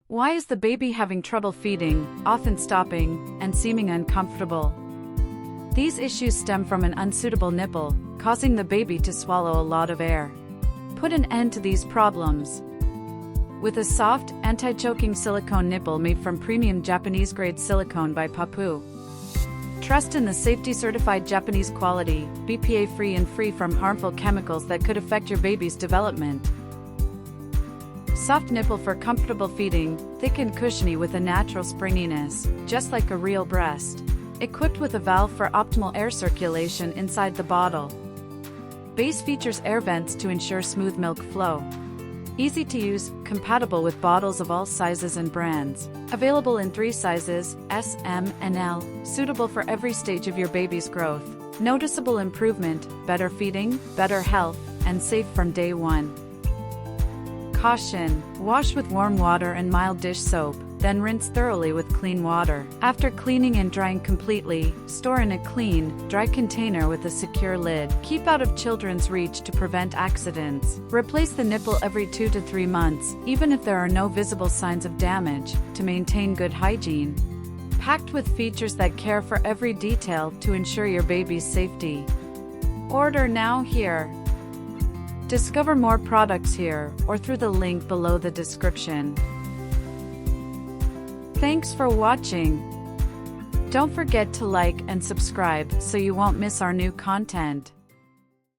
Why is the baby having trouble feeding, often stopping, and seeming uncomfortable? These issues stem from an unsuitable nipple, causing the baby to swallow a lot of air. Put an end to these problems with a soft, anti-choking silicone nipple made from premium Japanese-grade silicone by Pappu. Trust in the safety-certified Japanese quality, BPA-free and free from harmful chemicals that could affect your baby's development. Soft nipple for comfortable feeding, thick and cushiony with a natural springiness, just like a real breast. Equipped with a valve for optimal air circulation inside the bottle. Base features air vents to ensure smooth milk flow. Easy to use, compatible with bottles of all sizes and brands. Available in 3 sizes, S, M, and L, suitable for every stage of your baby's growth. Noticeable improvement, better feeding, better health, and safe from day 1. Caution: wash with warm water and mild dish soap, then rinse thoroughly with clean water. After cleaning and drying completely, store in a clean, dry container with a secure lid. Keep out of children's reach to prevent accidents. Replace the nipple every 2 to 3 months, even if there are no visible signs of damage, to maintain good hygiene. Packed with features that care for every detail to ensure your baby's safety. Order now here. Discover more products here, or through the link below the description. Thanks for watching. Don't forget to like and subscribe so you won't miss our new content.